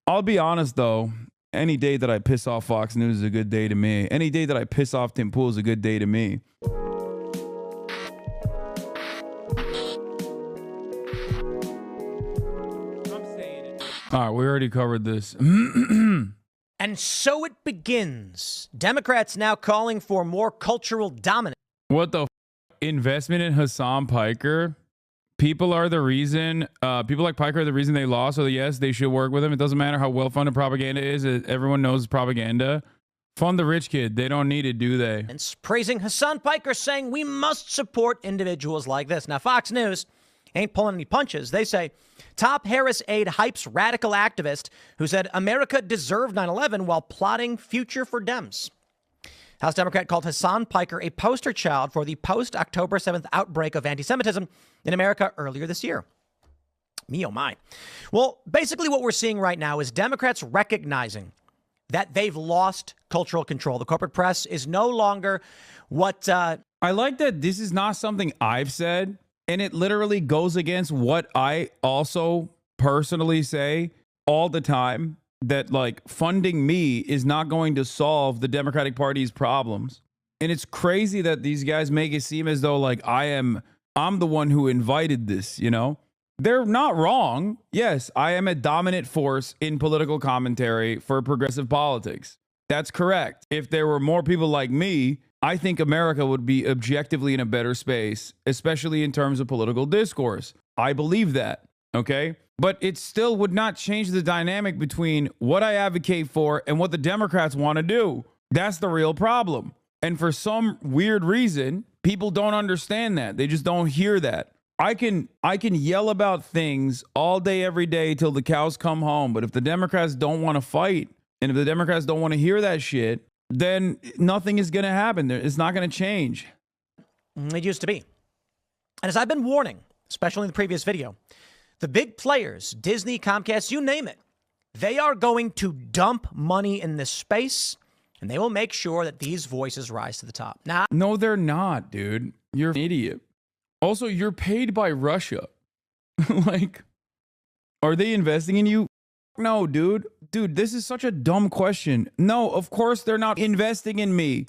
I'll be honest, though. Any day that I piss off Fox News is a good day to me. Any day that I piss off Tim Pool is a good day to me. All right, we already covered this. And so it begins. Democrats now calling for more cultural dominance. What the investment in Hasan Piker? People are the reason, people like Piker are the reason they lost. So yes, they should work with him. It doesn't matter how well-funded propaganda is. Everyone knows propaganda. Fund the rich kid. They don't need it, do they? And praising Hasan Piker, saying we must support individuals like this. Now, Fox News ain't pulling any punches. They say top Harris aide hypes radical activist who said America deserved 9/11 while plotting future for Dems. House Democrat called Hasan Piker a poster child for the post-October 7th outbreak of anti-Semitism in America earlier this year. Me, oh my. Well, basically what we're seeing right now is Democrats recognizing that they've lost cultural control. The corporate press is no longer what... I like that this is not something I've said, and it literally goes against what I also personally say all the time. That like funding me is not going to solve the Democratic Party's problems. And it's crazy that these guys make it seem as though like I'm the one who invited this, you know? They're not wrong. Yes, I am a dominant force in political commentary for progressive politics. That's correct. If there were more people like me, I think America would be objectively in a better space, especially in terms of political discourse. I believe that, okay? But it still would not change the dynamic between what I advocate for and what the Democrats want to do. That's the real problem. And for some weird reason, people don't understand that. They just don't hear that. I can yell about things all day, every day till the cows come home. But if the Democrats don't want to fight, and if the Democrats don't want to hear that shit, then nothing is going to happen. It's not going to change. It used to be. And as I've been warning, especially in the previous video, the big players, Disney, Comcast, you name it, they are going to dump money in this space, and they will make sure that these voices rise to the top. Now, no, they're not, dude. You're an idiot. Also, you're paid by Russia. Like, are they investing in you? No, dude. Dude, this is such a dumb question. No, of course they're not investing in me.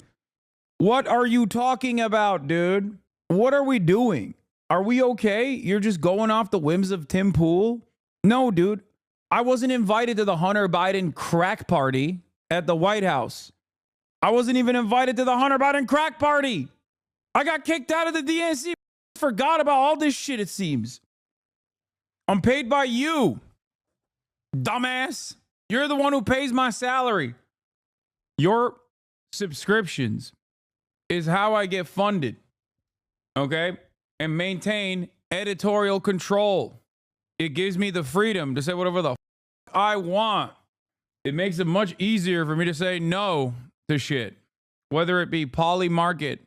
What are you talking about, dude? What are we doing? Are we okay? You're just going off the whims of Tim Pool? No, dude. I wasn't invited to the Hunter Biden crack party at the White House. I wasn't even invited to the Hunter Biden crack party. I got kicked out of the DNC. Forgot about all this shit, it seems. I'm paid by you, dumbass. You're the one who pays my salary. Your subscriptions is how I get funded. Okay? And maintain editorial control. It gives me the freedom to say whatever the I want. It makes it much easier for me to say no to shit. Whether it be Poly Market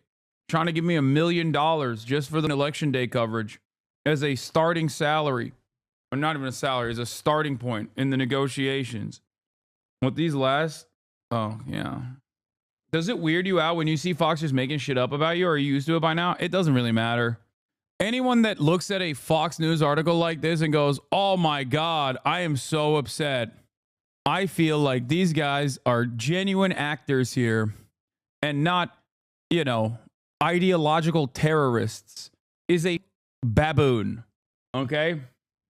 trying to give me $1 million just for the election day coverage as a starting salary, or not even a salary, as a starting point in the negotiations. What these last, oh yeah. Does it weird you out when you see Fox just making shit up about you? Or are you used to it by now? It doesn't really matter. Anyone that looks at a Fox News article like this and goes, oh my God, I am so upset. I feel like these guys are genuine actors here and not, you know, ideological terrorists, is a baboon. Okay?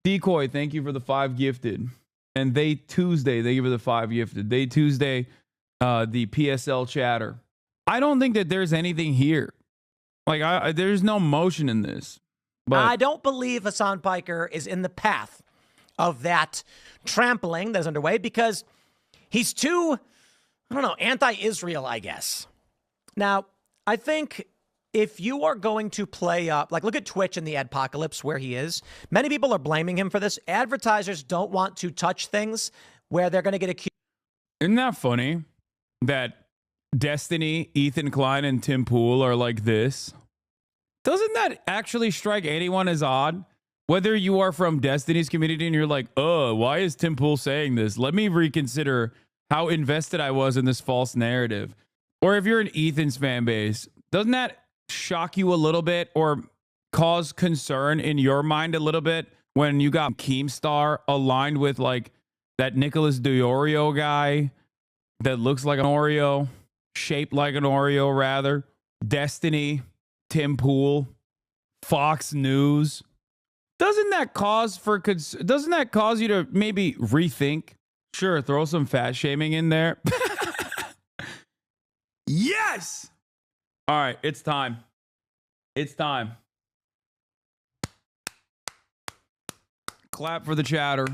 Decoy, thank you for the 5 gifted. And They Tuesday, thank you for the 5 gifted. They Tuesday, the PSL chatter. I don't think that there's anything here. Like, there's no motion in this. But I don't believe Hasan Piker is in the path of that trampling that's underway because he's too, I don't know, anti-Israel, I guess. Now, I think if you are going to play up, like look at Twitch in the adpocalypse where he is. Many people are blaming him for this. Advertisers don't want to touch things where they're going to get accused. Isn't that funny that Destiny, Ethan Klein, and Tim Pool are like this? Doesn't that actually strike anyone as odd? Whether you are from Destiny's community and you're like, why is Tim Pool saying this? Let me reconsider how invested I was in this false narrative. Or if you're an Ethan's fan base, doesn't that shock you a little bit or cause concern in your mind a little bit when you got Keemstar aligned with like that Nicholas DiOrio guy that looks like an Oreo, shaped like an Oreo, rather. Destiny, Tim Pool, Fox News. Doesn't that cause you to maybe rethink? Sure, throw some fat shaming in there. Yes! All right, it's time. It's time. Clap for the chatter.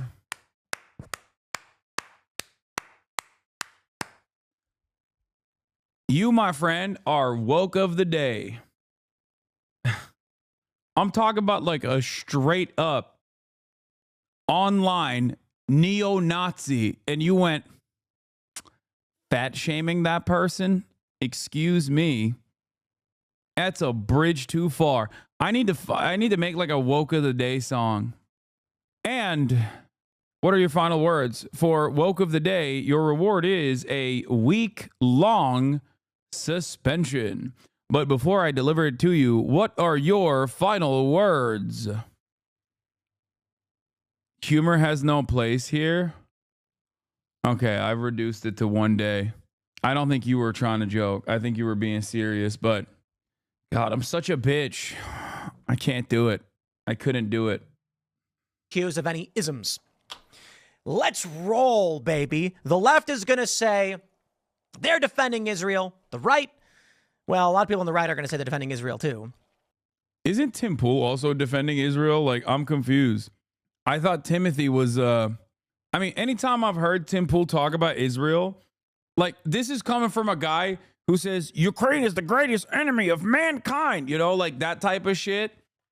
You, my friend, are woke of the day. I'm talking about like a straight up online neo-Nazi, and you went fat shaming that person? Excuse me. That's a bridge too far. I need to make like a woke of the day song. And what are your final words? For woke of the day, your reward is a week-long suspension. But before I deliver it to you, what are your final words? Humor has no place here. Okay, I've reduced it to 1 day. I don't think you were trying to joke. I think you were being serious, but God, I'm such a bitch. I can't do it. I couldn't do it. Accused of any isms. Let's roll, baby. The left is going to say they're defending Israel. The right, well, a lot of people on the right are going to say they're defending Israel too. Isn't Tim Pool also defending Israel? Like, I'm confused. I thought Timothy was, anytime I've heard Tim Pool talk about Israel, like, this is coming from a guy who says Ukraine is the greatest enemy of mankind, you know, like that type of shit.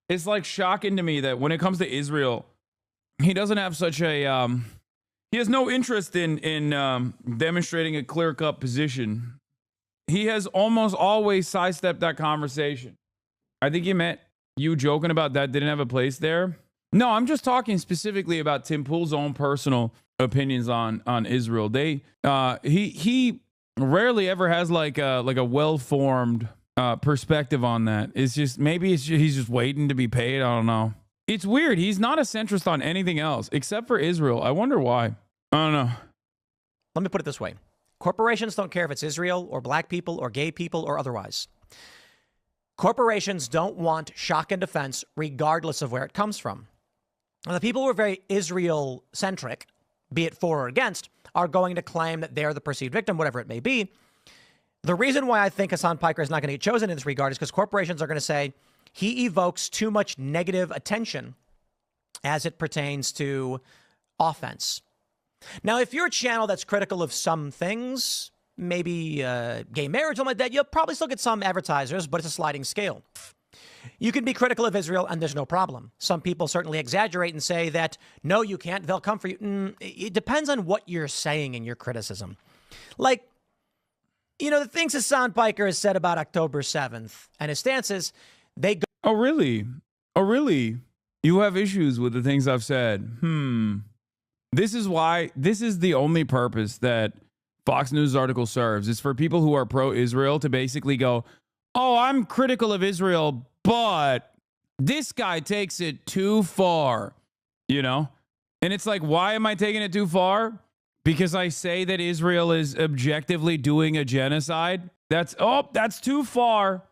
It's like shocking to me that when it comes to Israel, he doesn't have such a, he has no interest in demonstrating a clear-cut position. He has almost always sidestepped that conversation. I think you meant you joking about that didn't have a place there. No, I'm just talking specifically about Tim Pool's own personal opinions on Israel. He rarely ever has like a well-formed perspective on that. It's just he's just waiting to be paid. I don't know. It's weird. He's not a centrist on anything else except for Israel. I wonder why. I don't know. Let me put it this way. Corporations don't care if it's Israel or black people or gay people or otherwise. Corporations don't want shock and defense regardless of where it comes from. Now, the people who are very Israel-centric, be it for or against, are going to claim that they're the perceived victim, whatever it may be. The reason why I think Hasan Piker is not going to get chosen in this regard is because corporations are going to say he evokes too much negative attention as it pertains to offense. Now, if you're a channel that's critical of some things, maybe gay marriage, something like that, you'll probably still get some advertisers, but it's a sliding scale. You can be critical of Israel and there's no problem. Some people certainly exaggerate and say that, no, you can't, they'll come for you. It depends on what you're saying in your criticism. Like, you know, the things Hasan Piker has said about October 7th and his stances, they go. Oh, really? Oh, really? You have issues with the things I've said. This is the only purpose that Fox News article serves. It's for people who are pro-Israel to basically go, oh, I'm critical of Israel, but this guy takes it too far, you know? And it's like, why am I taking it too far? Because I say that Israel is objectively doing a genocide. That's too far.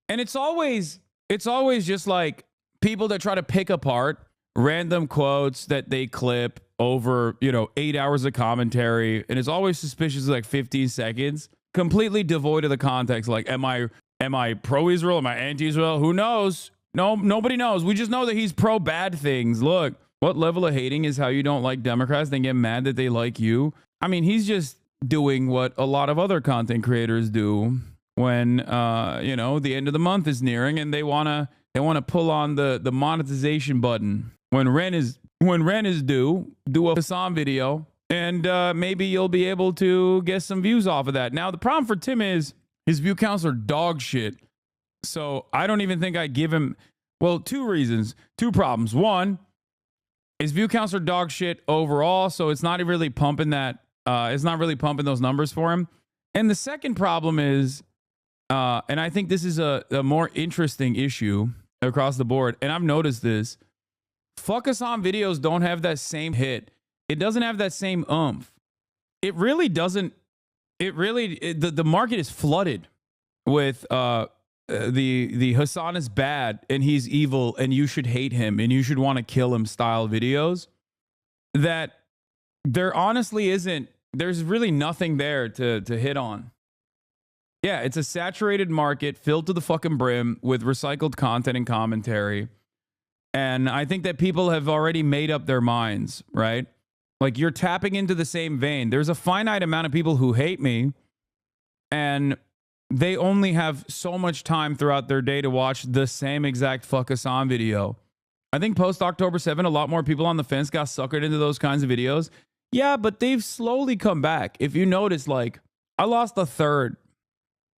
And it's always just like people that try to pick apart random quotes that they clip over, 8 hours of commentary. And it's always suspicious, like 15 seconds, completely devoid of the context. Like, am I pro-Israel? Am I anti-Israel? Who knows? No, nobody knows. We just know that he's pro-bad things. Look, what level of hating is how you don't like Democrats, then get mad that they like you? I mean, he's just doing what a lot of other content creators do when, the end of the month is nearing and they want to pull on the monetization button. When rent is due, do a Hasan video, and maybe you'll be able to get some views off of that. Now, the problem for Tim is his view counts are dog shit. So I don't even think I give him, well, two problems. One, his view counts are dog shit overall, so it's not really pumping those numbers for him. And the second problem is, and I think this is a more interesting issue across the board, and I've noticed this, fuck Hasan videos don't have that same hit It doesn't have that same oomph. It really doesn't. The market is flooded with the Hassan is bad and he's evil and you should hate him and you should want to kill him style videos that there honestly isn't. There's really nothing there to hit on. Yeah, it's a saturated market filled to the fucking brim with recycled content and commentary. And I think that people have already made up their minds, right? Like, you're tapping into the same vein. There's a finite amount of people who hate me, and they only have so much time throughout their day to watch the same exact fuck Hassan video. I think post October 7, a lot more people on the fence got suckered into those kinds of videos. Yeah, but they've slowly come back. If you notice, like, I lost a third.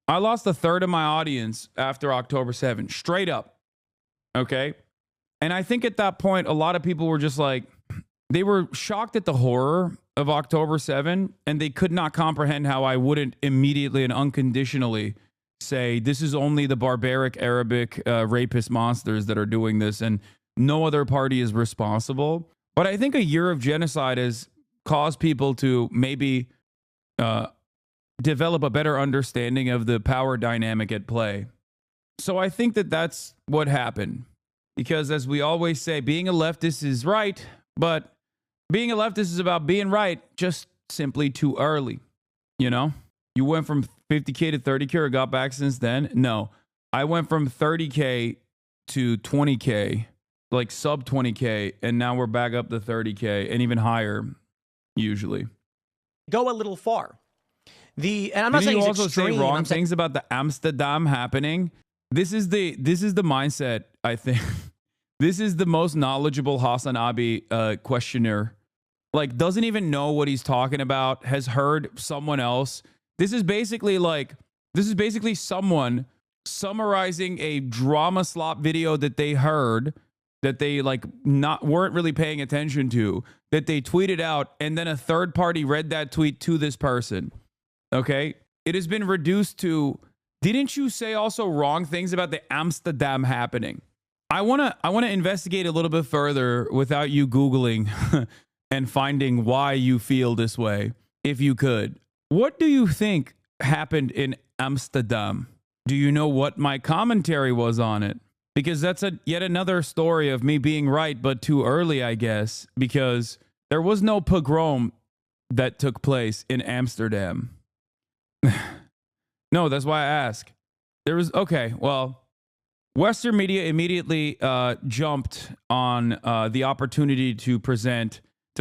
I lost a third of my audience after October 7, straight up. Okay? And I think at that point, a lot of people were just like, they were shocked at the horror of October 7, and they could not comprehend how I wouldn't immediately and unconditionally say, this is only the barbaric Arabic rapist monsters that are doing this, and no other party is responsible. But I think a year of genocide has caused people to maybe develop a better understanding of the power dynamic at play. So I think that that's what happened. Because as we always say, being a leftist is right, but being a leftist is about being right just simply too early. You know? You went from 50K to 30K or got back since then? No. I went from 30K to 20K, like sub 20K, and now we're back up to 30K and even higher, usuly. Go a little far. And I'm not saying you it's also extreme. say wrong things about the Amsterdam happening. This is the mindset, I think. This is the most knowledgeable Hasanabi questioner. Like, doesn't even know what he's talking about, has heard someone else. This is basically someone summarizing a drama slop video that they heard, that they weren't really paying attention to, that they tweeted out, and then a third party read that tweet to this person. Okay? It has been reduced to, didn't you say also wrong things about the Amsterdam happening? I want to investigate a little bit further without you Googling and finding why you feel this way, if you could. What do you think happened in Amsterdam? Do you know what my commentary was on it? Because that's yet another story of me being right, but too early, I guess, because there was no pogrom that took place in Amsterdam. No, that's why I ask. There was, okay, well, Western media immediately jumped on the opportunity to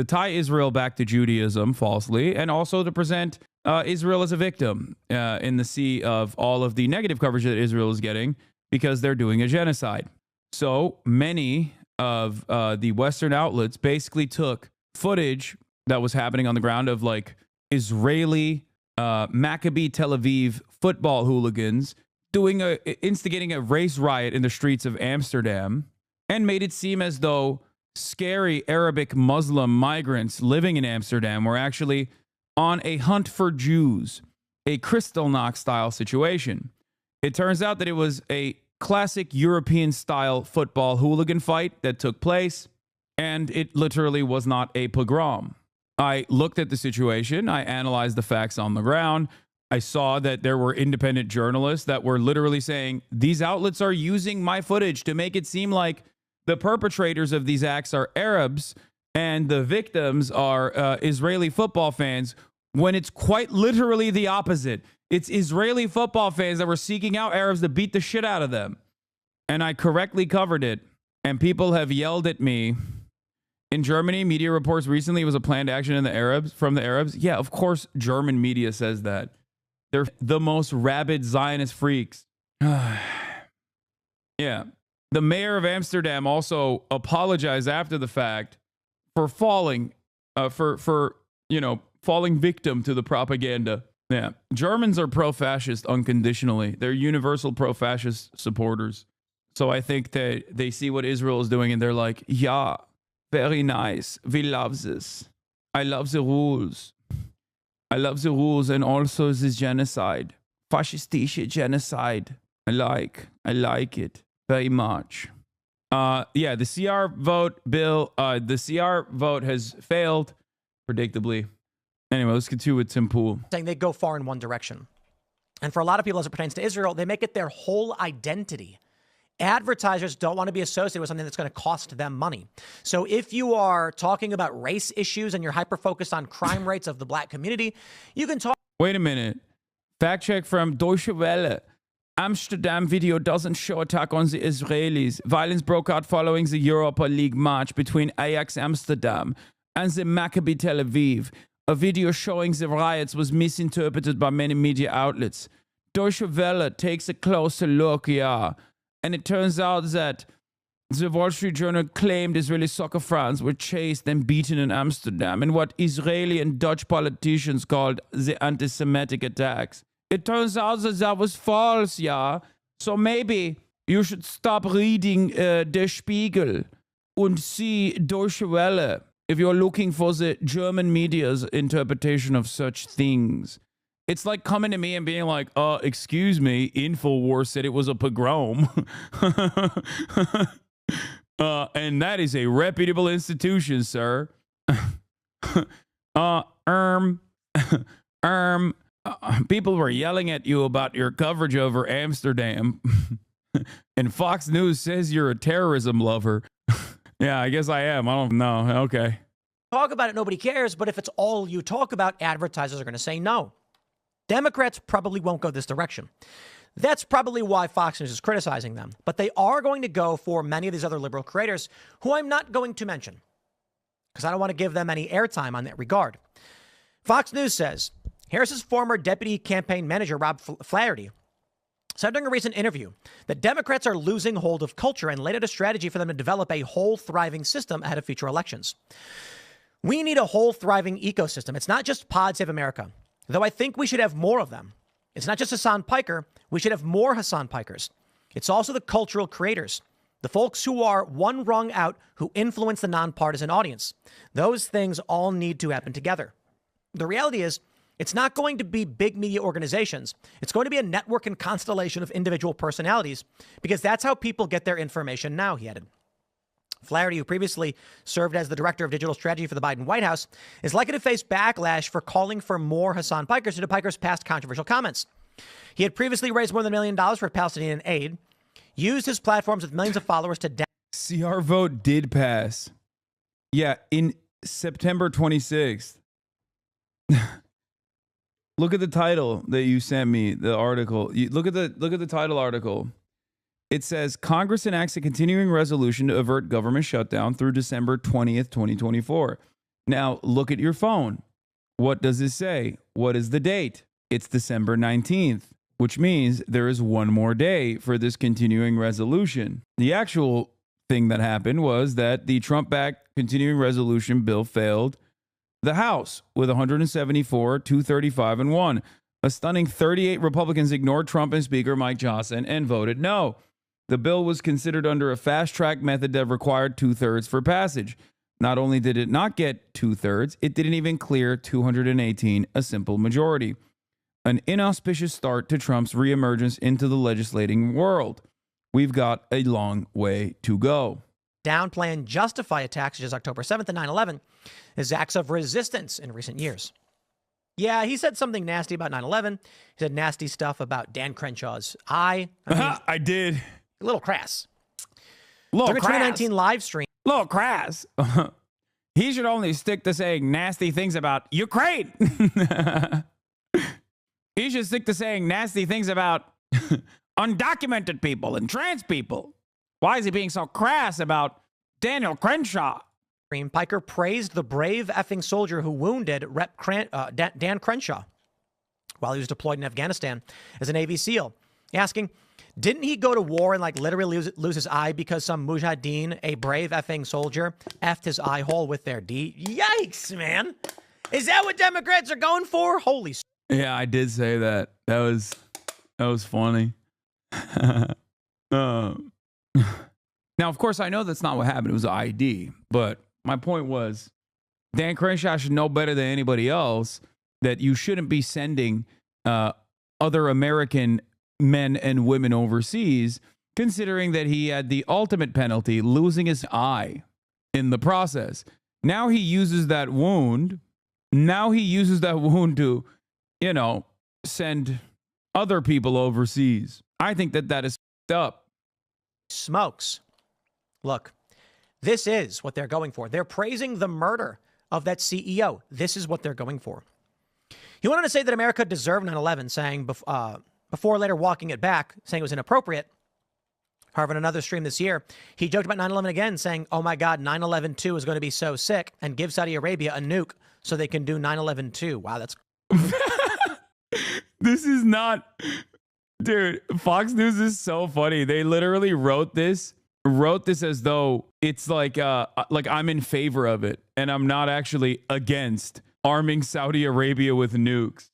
tie Israel back to Judaism falsely, and also to present Israel as a victim in the sea of all of the negative coverage that Israel is getting because they're doing a genocide. So many of the Western outlets basically took footage that was happening on the ground of like Israeli Maccabi Tel Aviv football hooligans instigating a race riot in the streets of Amsterdam, and made it seem as though scary Arabic Muslim migrants living in Amsterdam were actually on a hunt for Jews, a Kristallnacht style situation. It turns out that it was a classic European style football hooligan fight that took place, and it literally was not a pogrom. I looked at the situation, I analyzed the facts on the ground. I saw that there were independent journalists that were literally saying, these outlets are using my footage to make it seem like the perpetrators of these acts are Arabs and the victims are Israeli football fans, when it's quite literally the opposite. It's Israeli football fans that were seeking out Arabs to beat the shit out of them. And I correctly covered it, and people have yelled at me. In Germany, media reports recently it was a planned action from the Arabs. Yeah, of course, German media says that. They're the most rabid Zionist freaks. Yeah. The mayor of Amsterdam also apologized after the fact for falling victim to the propaganda. Yeah. Germans are pro-fascist unconditionally. They're universal pro-fascist supporters. So I think that they see what Israel is doing and they're like, yeah, very nice. We love this. I love the rules. I love the rules and also this genocide. Fascistische genocide. I like it very much. The CR vote bill, the CR vote has failed. predictably. Anyway, let's continue with Tim Pool. Saying they go far in one direction. And for a lot of people, as it pertains to Israel, they make it their whole identity. Advertisers don't want to be associated with something that's going to cost them money. So if you are talking about race issues and you're hyper-focused on crime rates of the black community, you can talk... Wait a minute. Fact check from Deutsche Welle. Amsterdam video doesn't show attack on the Israelis. Violence broke out following the Europa League match between Ajax Amsterdam and the Maccabi Tel Aviv. A video showing the riots was misinterpreted by many media outlets. Deutsche Welle takes a closer look, and it turns out that the Wall Street Journal claimed Israeli soccer fans were chased and beaten in Amsterdam in what Israeli and Dutch politicians called the anti-Semitic attacks. It turns out that that was false, So maybe you should stop reading Der Spiegel and see Deutsche Welle if you're looking for the German media's interpretation of such things. It's like coming to me and being like, excuse me, InfoWars said it was a pogrom. And that is a reputable institution, sir. People were yelling at you about your coverage over Amsterdam. And Fox News says you're a terrorism lover. Yeah, I guess I am. I don't know. Okay. Talk about it, nobody cares. But if it's all you talk about, advertisers are going to say no. Democrats probably won't go this direction. That's probably why Fox News is criticizing them. But they are going to go for many of these other liberal creators who I'm not going to mention because I don't want to give them any airtime on that regard. Fox News says Harris's former deputy campaign manager, Rob Flaherty, said during a recent interview that Democrats are losing hold of culture and laid out a strategy for them to develop a whole thriving system ahead of future elections. We need a whole thriving ecosystem. It's not just Pod Save America, though I think we should have more of them. It's not just Hasan Piker. We should have more Hasan Pikers. It's also the cultural creators, the folks who are one rung out, who influence the nonpartisan audience. Those things all need to happen together. The reality is, it's not going to be big media organizations. It's going to be a network and constellation of individual personalities, because that's how people get their information now, he added. Flaherty, who previously served as the director of digital strategy for the Biden White House, is likely to face backlash for calling for more Hasan Pikers due to Piker's past controversial comments. He had previously raised more than $1 million for Palestinian aid, used his platforms with millions of followers to... See, our vote did pass. Yeah, in September 26th. Look at the title that you sent me, the article. Look at the title article. It says, Congress enacts a continuing resolution to avert government shutdown through December 20th, 2024. Now, look at your phone. What does it say? What is the date? It's December 19th, which means there is one more day for this continuing resolution. The actual thing that happened was that the Trump-backed continuing resolution bill failed the House with 174, 235, and 1. A stunning 38 Republicans ignored Trump and Speaker Mike Johnson and voted no. The bill was considered under a fast-track method that required 2/3 for passage. Not only did it not get 2/3, it didn't even clear 218, a simple majority. An inauspicious start to Trump's reemergence into the legislating world. We've got a long way to go. Downplay and justify attacks such as October 7th and 9/11 as acts of resistance in recent years. Yeah, he said something nasty about 9/11. He said nasty stuff about Dan Crenshaw's eye. I did. A little crass. Little During a crass. 2019 live stream. Little crass. He should only stick to saying nasty things about Ukraine. He should stick to saying nasty things about undocumented people and trans people. Why is he being so crass about Daniel Crenshaw? Piker praised the brave effing soldier who wounded Dan Crenshaw while he was deployed in Afghanistan as a Navy SEAL, asking, didn't he go to war and literally lose his eye because some mujahideen, a brave effing soldier, effed his eye hole with their D? Yikes, man. Is that what Democrats are going for? Holy. Yeah, I did say that. That was funny. Now, of course, I know that's not what happened. It was an ID. But my point was, Dan Crenshaw should know better than anybody else that you shouldn't be sending other American men and women overseas, considering that he had the ultimate penalty, losing his eye in the process. Now he uses that wound Now he uses that wound to, send other people overseas. I think that is f***ed up. Smokes. Look, this is what they're going for. They're praising the murder of that CEO. This is what they're going for. He went on to say that America deserved 9/11, saying before later walking it back, saying it was inappropriate. However, in another stream this year, he joked about 9/11 again, saying, oh my God, 9/11-2 is going to be so sick, and give Saudi Arabia a nuke so they can do 9/11-2. Wow, that's... This is not... Dude, Fox News is so funny. They literally wrote this as though it's like I'm in favor of it, and I'm not actually against arming Saudi Arabia with nukes.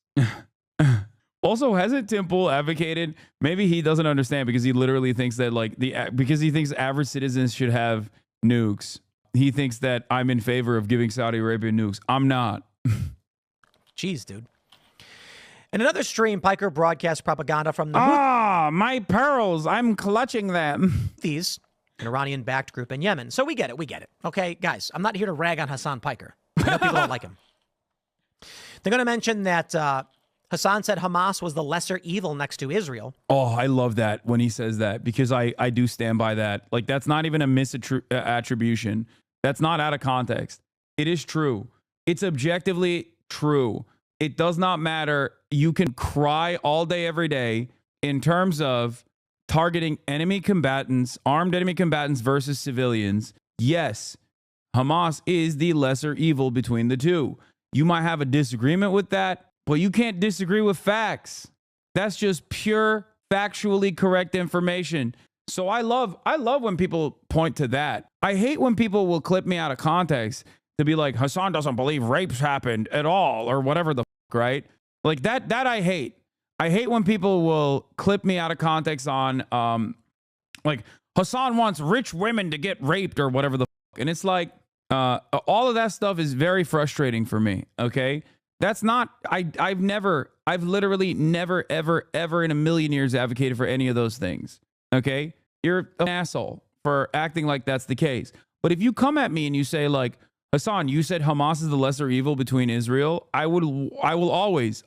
Also, hasn't Temple advocated? Maybe he doesn't understand because he literally thinks that because he thinks average citizens should have nukes. He thinks that I'm in favor of giving Saudi Arabia nukes. I'm not. Jeez, dude. In another stream, Piker broadcast propaganda from the my pearls, I'm clutching them. Houthis, an Iranian-backed group in Yemen. So we get it. Okay, guys, I'm not here to rag on Hasan Piker. I know people don't like him. They're going to mention that Hasan said Hamas was the lesser evil next to Israel. Oh, I love that when he says that, because I do stand by that. Like, that's not even a misattribution. That's not out of context. It is true. It's objectively true. It does not matter. You can cry all day, every day in terms of targeting enemy combatants, armed enemy combatants versus civilians. Yes, Hamas is the lesser evil between the two. You might have a disagreement with that, but you can't disagree with facts. That's just pure, factually correct information. So I love when people point to that. I hate when people will clip me out of context to be like, Hasan doesn't believe rapes happened at all, or whatever the fuck, right? Like that I hate. I hate when people will clip me out of context on like Hasan wants rich women to get raped or whatever the fuck. And it's like all of that stuff is very frustrating for me. Okay. That's not, I've literally never, ever in a million years advocated for any of those things. Okay. You're an asshole for acting like that's the case. But if you come at me and you say like, Hasan, you said Hamas is the lesser evil between Israel, I will always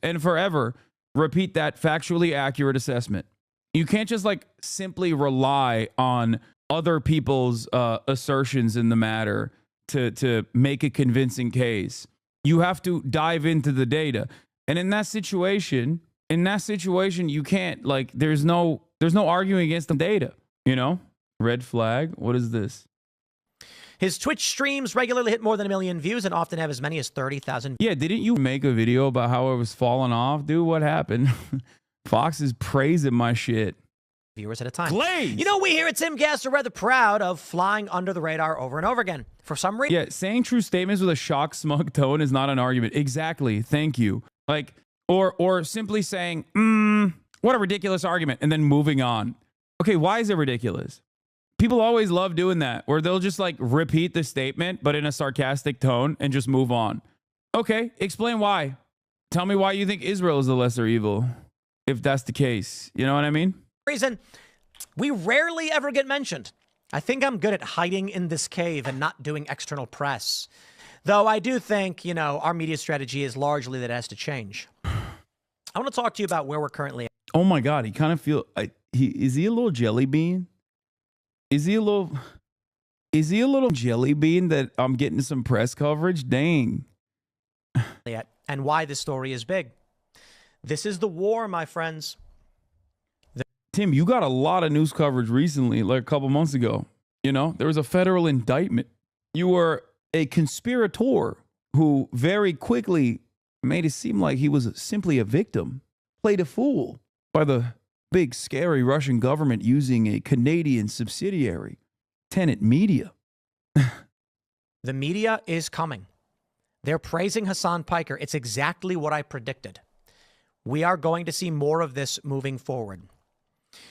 and forever repeat that factually accurate assessment. You can't just like simply rely on other people's assertions in the matter to make a convincing case. You have to dive into the data. And in that situation, you can't, like, there's no arguing against the data, you know? Red flag. What is this? His Twitch streams regularly hit more than 1 million views and often have as many as 30,000. Yeah, didn't you make a video about how I was falling off? Dude, what happened? Fox is praising my shit. Viewers at a time. Glaze! You know, we here at Simcast are rather proud of flying under the radar over and over again. For some reason. Yeah, saying true statements with a shock, smug tone is not an argument. Exactly. Thank you. Like, or simply saying, what a ridiculous argument, and then moving on. Okay, why is it ridiculous? People always love doing that, where they'll just like repeat the statement, but in a sarcastic tone and just move on. Okay, explain why. Tell me why you think Israel is the lesser evil, if that's the case. You know what I mean? Reason we rarely ever get mentioned. I think I'm good at hiding in this cave and not doing external press. Though I do think, you know, our media strategy is largely that it has to change. I want to talk to you about where we're currently at. Oh my God, he kind of is he a little jelly bean? Is he a little jelly bean that I'm getting some press coverage? Dang. And why this story is big. This is the war, my friends. Tim, you got a lot of news coverage recently, like a couple months ago. You know, there was a federal indictment. You were a conspirator who very quickly made it seem like he was simply a victim, played a fool by the big, scary Russian government using a Canadian subsidiary, Tenet Media. The media is coming. They're praising Hasan Piker. It's exactly what I predicted. We are going to see more of this moving forward.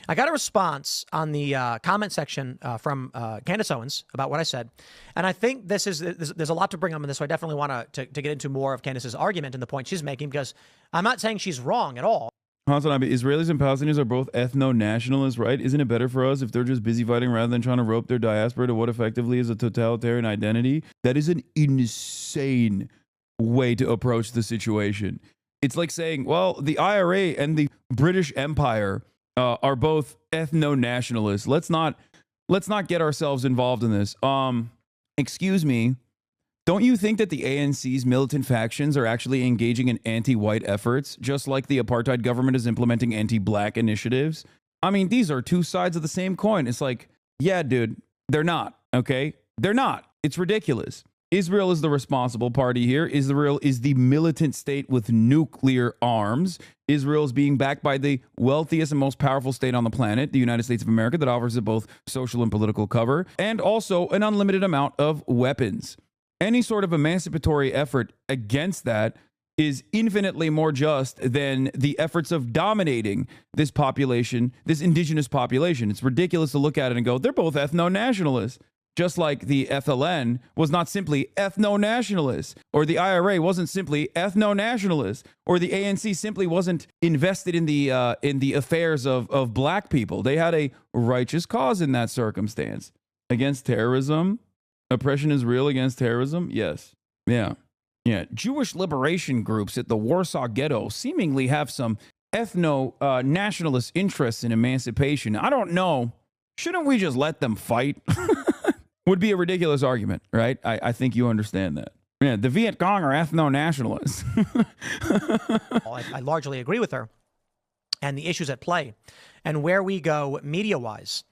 I got a response on the comment section from Candace Owens about what I said. And I think there's a lot to bring up in this. So I definitely want to get into more of Candace's argument and the point she's making, because I'm not saying she's wrong at all. Hasanabi, Israelis and Palestinians are both ethno-nationalists, right? Isn't it better for us if they're just busy fighting rather than trying to rope their diaspora to what effectively is a totalitarian identity? That is an insane way to approach the situation. It's like saying, well, the IRA and the British Empire are both ethno-nationalists. Let's not get ourselves involved in this. Excuse me. Don't you think that the ANC's militant factions are actually engaging in anti-white efforts, just like the apartheid government is implementing anti-black initiatives? I mean, these are two sides of the same coin. It's like, yeah, dude, they're not, okay? They're not. It's ridiculous. Israel is the responsible party here. Israel is the militant state with nuclear arms. Israel is being backed by the wealthiest and most powerful state on the planet, the United States of America, that offers it both social and political cover, and also an unlimited amount of weapons. Any sort of emancipatory effort against that is infinitely more just than the efforts of dominating this population, this indigenous population. It's ridiculous to look at it and go, they're both ethno-nationalists. Just like the FLN was not simply ethno-nationalist, or the IRA wasn't simply ethno-nationalist, or the ANC simply wasn't invested in the affairs of black people. They had a righteous cause in that circumstance. Against terrorism, oppression is real against terrorism? Yes. Yeah. Yeah. Jewish liberation groups at the Warsaw Ghetto seemingly have some ethno-nationalist interests in emancipation. I don't know. Shouldn't we just let them fight? Would be a ridiculous argument, right? I think you understand that. Yeah, the Viet Cong are ethno-nationalists. Well, I largely agree with her and the issues at play and where we go media-wise.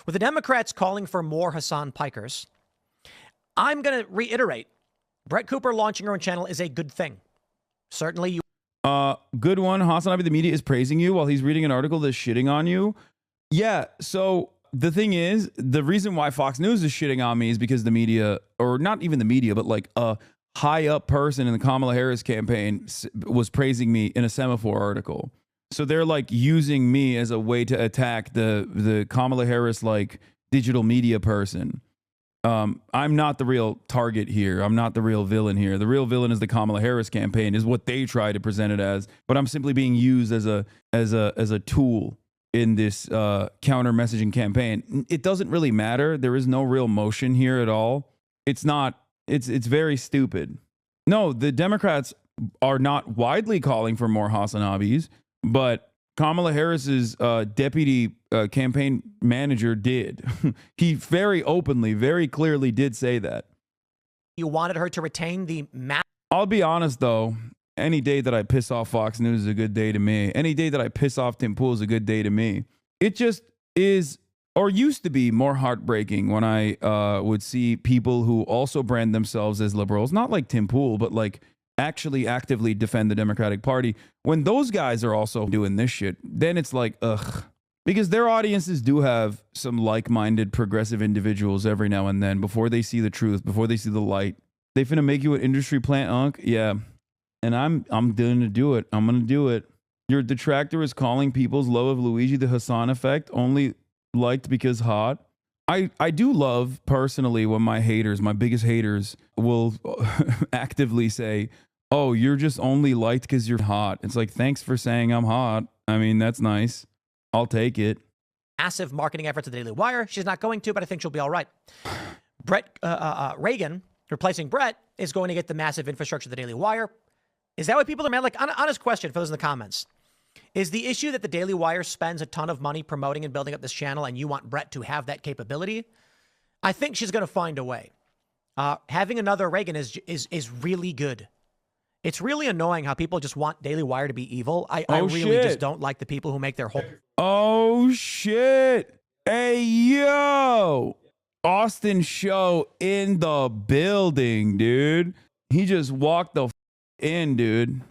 With the Democrats calling for more Hasan Pikers, I'm going to reiterate, Brett Cooper launching her own channel is a good thing. Certainly you... Good one. Hasanabi, the media is praising you while he's reading an article that's shitting on you. Yeah, so the thing is, the reason why Fox News is shitting on me is because the media, or not even the media, but like a high-up person in the Kamala Harris campaign was praising me in a Semaphore article. So they're like using me as a way to attack the Kamala Harris like digital media person. I'm not the real target here. I'm not the real villain here. The real villain is the Kamala Harris campaign, is what they try to present it as. But I'm simply being used as a tool in this counter messaging campaign. It doesn't really matter. There is no real motion here at all. It's not. It's very stupid. No, the Democrats are not widely calling for more Hasanabis, but Kamala Harris's deputy campaign manager did. He very openly, very clearly did say that. You wanted her to retain the map. I'll be honest, though. Any day that I piss off Fox News is a good day to me. Any day that I piss off Tim Pool is a good day to me. It just is, or used to be, more heartbreaking when I would see people who also brand themselves as liberals, not like Tim Pool, but like actually actively defend the Democratic Party. When those guys are also doing this shit, then it's like, ugh. Because their audiences do have some like-minded progressive individuals every now and then before they see the truth, before they see the light. They finna make you an industry plant, Unc? Yeah. And I'm going to do it. I'm going to do it. Your detractor is calling people's love of Luigi the Hassan effect only liked because hot. I do love personally when my haters, my biggest haters, will actively say, oh, you're just only liked because you're hot. It's like, thanks for saying I'm hot. I mean, that's nice. I'll take it. Massive marketing efforts at the Daily Wire. She's not going to, but I think she'll be all right. Brett Reagan, replacing Brett, is going to get the massive infrastructure of the Daily Wire. Is that what people are mad? Like, honest question for those in the comments. Is the issue that the Daily Wire spends a ton of money promoting and building up this channel and you want Brett to have that capability? I think she's going to find a way. Having another Reagan is really good. It's really annoying how people just want Daily Wire to be evil. I really just don't like the people who make their whole... Oh, shit. Hey, yo. Austin Show in the building, dude. He just walked the in, dude.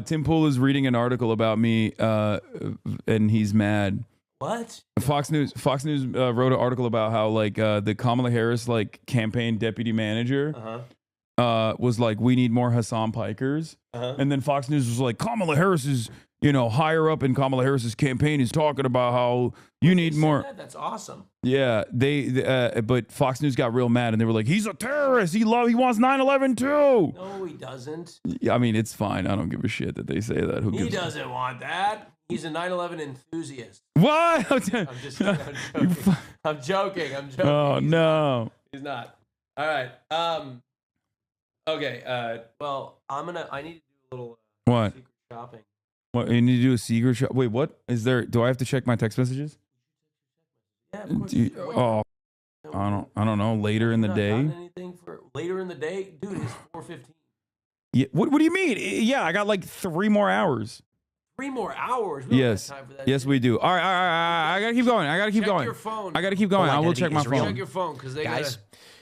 Tim Pool is reading an article about me, and he's mad. What? Fox News wrote an article about how like the Kamala Harris like campaign deputy manager was like, we need more Hasan Pikers, and then Fox News was like, Kamala Harris is higher up in Kamala Harris's campaign is talking about how you need more. That's awesome. Yeah, but Fox News got real mad and they were like, he's a terrorist. He wants 9/11 too. No, he doesn't. I mean, it's fine. I don't give a shit that they say that. He doesn't want that. He's a 9/11 enthusiast. What? I'm joking. I'm joking. Oh, no. He's not. All right. Okay. Well, I need to do a little what? secret shopping. What, you need to do a secret shop? Wait, what? Do I have to check my text messages? Yeah, of course. I don't know. Later in the day? Anything for later in the day? Dude, it's 4:15. Yeah. What do you mean? Yeah, I got like 3 more hours. 3 more hours? We don't have time for that. Yes, we do. All right. I got to keep going. Check your phone. I got to keep going. I will check my phone. Check your phone because they guys.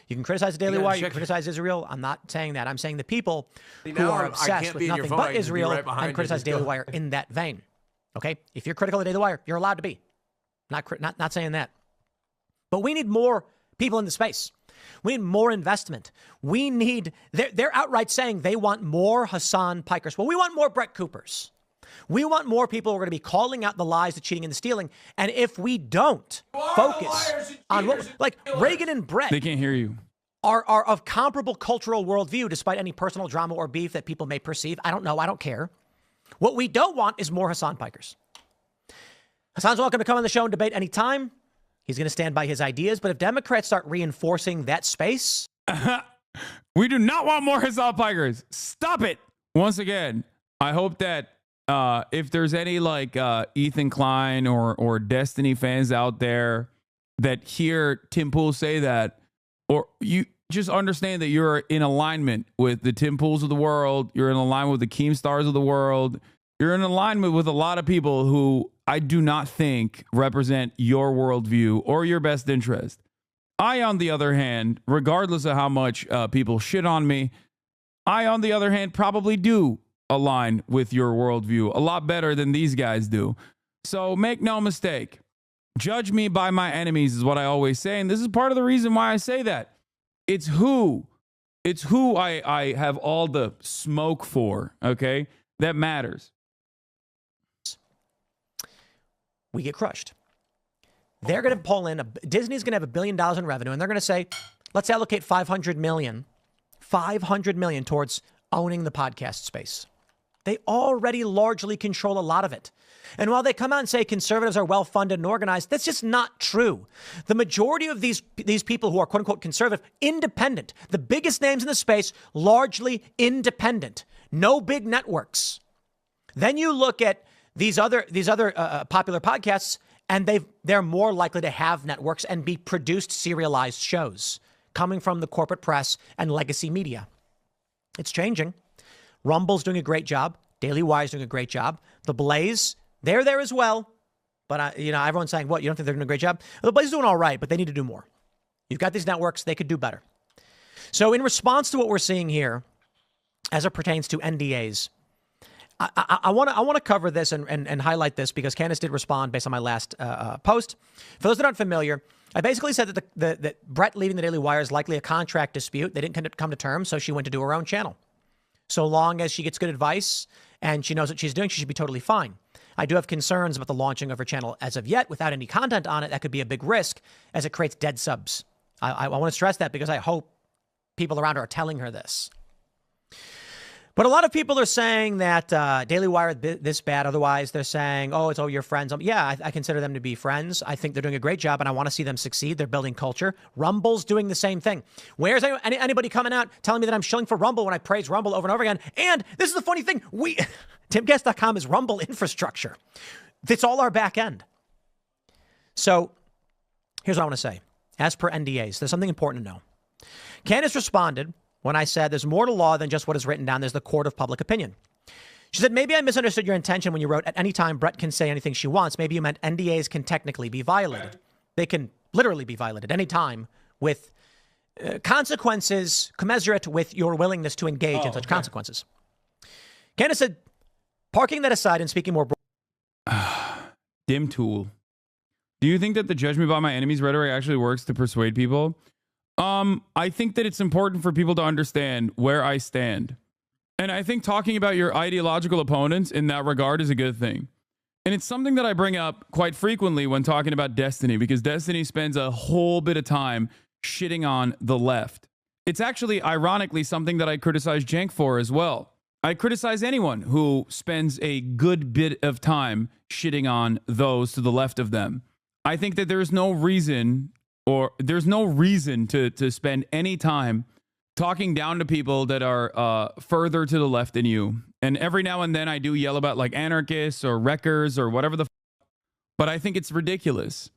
You can criticize the Daily Wire, you can criticize Israel. I'm not saying that. I'm saying the people who are obsessed with nothing but Israel and criticize Daily Wire in that vein. Okay? If you're critical of Daily Wire, you're allowed to be. Not saying that. But we need more people in the space. We need more investment. They're outright saying they want more Hasan Pikers. Well, we want more Brett Coopers. We want more people who are going to be calling out the lies, the cheating, and the stealing. And if we don't focus on like Reagan and Brett, they can't hear you, are of comparable cultural worldview, despite any personal drama or beef that people may perceive. I don't know. I don't care. What we don't want is more Hasan Pikers. Hasan's welcome to come on the show and debate anytime. He's going to stand by his ideas. But if Democrats start reinforcing that space, we do not want more Hasan Pikers. Stop it. Once again, I hope that if there's any like Ethan Klein or Destiny fans out there that hear Tim Pool say that, or you just understand that you're in alignment with the Tim Pools of the world, you're in alignment with the Keemstars of the world, you're in alignment with a lot of people who I do not think represent your worldview or your best interest. I, on the other hand, regardless of how much people shit on me, I, on the other hand, probably do align with your worldview a lot better than these guys do. So make no mistake. Judge me by my enemies is what I always say. And this is part of the reason why I say that. It's who I have all the smoke for, okay? That matters. We get crushed. They're going to pull in, Disney's going to have $1 billion in revenue, and they're going to say, let's allocate $500 million towards owning the podcast space. They already largely control a lot of it. And while they come out and say conservatives are well-funded and organized, that's just not true. The majority of these people who are quote-unquote conservative, independent, the biggest names in the space, largely independent, no big networks. Then you look at these other popular podcasts, and they're more likely to have networks and be produced serialized shows coming from the corporate press and legacy media. It's changing. Rumble's doing a great job. Daily Wire's doing a great job. The Blaze, they're there as well. But, everyone's saying, what, you don't think they're doing a great job? The Blaze is doing all right, but they need to do more. You've got these networks. They could do better. So in response to what we're seeing here, as it pertains to NDAs, I want to cover this and highlight this because Candace did respond based on my last post. For those that aren't familiar, I basically said that Brett leaving the Daily Wire is likely a contract dispute. They didn't come to terms, so she went to do her own channel. So long as she gets good advice and she knows what she's doing, she should be totally fine. I do have concerns about the launching of her channel as of yet. Without any content on it, that could be a big risk as it creates dead subs. I want to stress that because I hope people around her are telling her this. But a lot of people are saying that Daily Wire is this bad. Otherwise, they're saying, oh, it's all your friends. Yeah, I consider them to be friends. I think they're doing a great job, and I want to see them succeed. They're building culture. Rumble's doing the same thing. Where's anybody coming out telling me that I'm shilling for Rumble when I praise Rumble over and over again? And this is the funny thing. TimGuest.com is Rumble infrastructure. It's all our back end. So here's what I want to say. As per NDAs, there's something important to know. Candace responded when I said there's more to law than just what is written down. There's the court of public opinion. She said, maybe I misunderstood your intention when you wrote, at any time, Brett can say anything she wants. Maybe you meant NDAs can technically be violated. They can literally be violated any time with consequences commensurate with your willingness to engage in such consequences. Candace said, parking that aside and speaking more Dim tool. Do you think that the judge me by my enemies rhetoric actually works to persuade people? I think that it's important for people to understand where I stand. And I think talking about your ideological opponents in that regard is a good thing. And it's something that I bring up quite frequently when talking about Destiny, because Destiny spends a whole bit of time shitting on the left. It's actually, ironically, something that I criticize Cenk for as well. I criticize anyone who spends a good bit of time shitting on those to the left of them. I think that there's no reason to spend any time talking down to people that are further to the left than you. And every now and then I do yell about like anarchists or wreckers or whatever but I think it's ridiculous.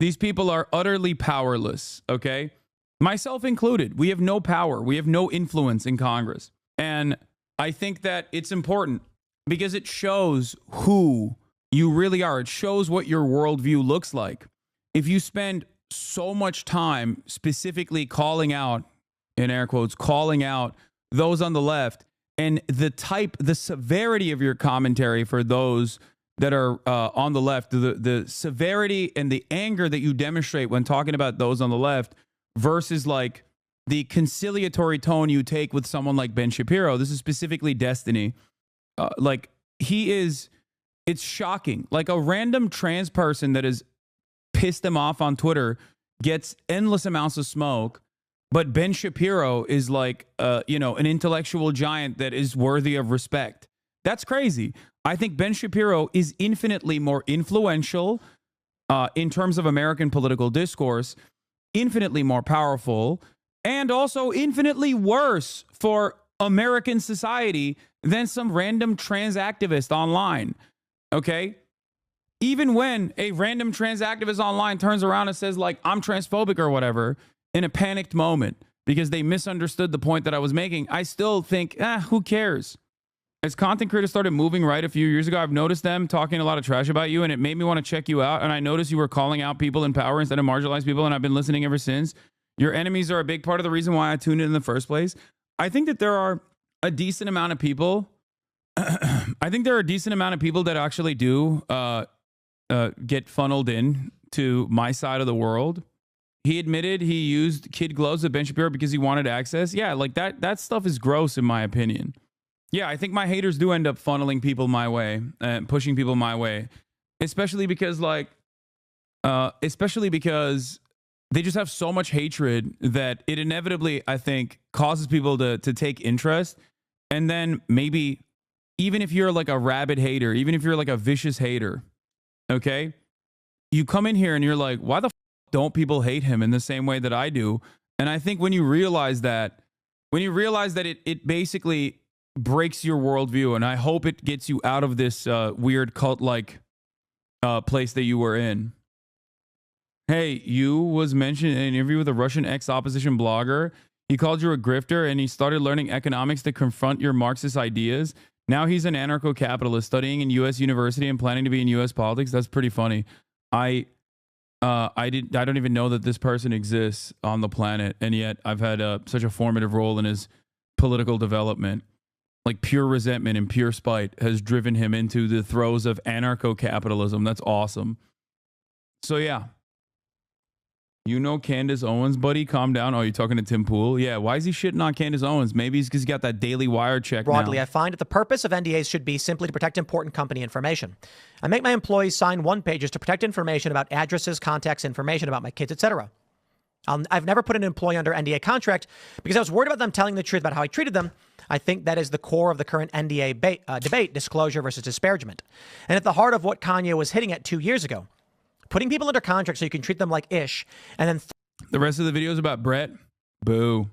These people are utterly powerless, okay? Myself included. We have no power. We have no influence in Congress. And I think that it's important because it shows who you really are. It shows what your worldview looks like. If you spend so much time specifically calling out, in air quotes, calling out those on the left, and the severity of your commentary for those that are on the left, the severity and the anger that you demonstrate when talking about those on the left versus like the conciliatory tone you take with someone like Ben Shapiro. This is specifically Destiny. It's shocking. Like a random trans person that has pissed him off on Twitter gets endless amounts of smoke. But Ben Shapiro is like, an intellectual giant that is worthy of respect. That's crazy. I think Ben Shapiro is infinitely more influential in terms of American political discourse, infinitely more powerful, and also infinitely worse for American society than some random trans activist online. Okay? Even when a random trans activist online turns around and says, like, I'm transphobic or whatever, in a panicked moment because they misunderstood the point that I was making, I still think, who cares? As content creators started moving right a few years ago, I've noticed them talking a lot of trash about you, and it made me want to check you out. And I noticed you were calling out people in power instead of marginalized people, and I've been listening ever since. Your enemies are a big part of the reason why I tuned in the first place. I think that there are a decent amount of people. I think there are a decent amount of people that actually do get funneled in to my side of the world. He admitted he used kid gloves at Ben Shapiro because he wanted access. Yeah, like that stuff is gross in my opinion. Yeah, I think my haters do end up funneling people my way and pushing people my way, especially because they just have so much hatred that it inevitably, I think, causes people to take interest. And then maybe even if you're like a rabid hater, even if you're like a vicious hater, okay, you come in here and you're like, why the don't people hate him in the same way that I do? And I think when you realize that it basically breaks your worldview, and I hope it gets you out of this weird cult-like place that you were in. Hey, you was mentioned in an interview with a Russian ex-opposition blogger. He called you a grifter, and he started learning economics to confront your Marxist ideas. Now he's an anarcho-capitalist studying in U.S. university and planning to be in U.S. politics. That's pretty funny. I don't even know that this person exists on the planet, and yet I've had such a formative role in his political development. Like pure resentment and pure spite has driven him into the throes of anarcho-capitalism. That's awesome. So yeah. You know Candace Owens, buddy? Calm down. Oh, you're talking to Tim Pool? Yeah, why is he shitting on Candace Owens? Maybe it's because he got that Daily Wire check Broadly, now. I find that the purpose of NDAs should be simply to protect important company information. I make my employees sign one-pagers to protect information about addresses, contacts, information about my kids, etc. I've never put an employee under NDA contract because I was worried about them telling the truth about how I treated them. I think that is the core of the current NDA debate, disclosure versus disparagement. And at the heart of what Kanye was hitting at 2 years ago. Putting people under contract so you can treat them like ish, and then... The rest of the video is about Brett. Boo.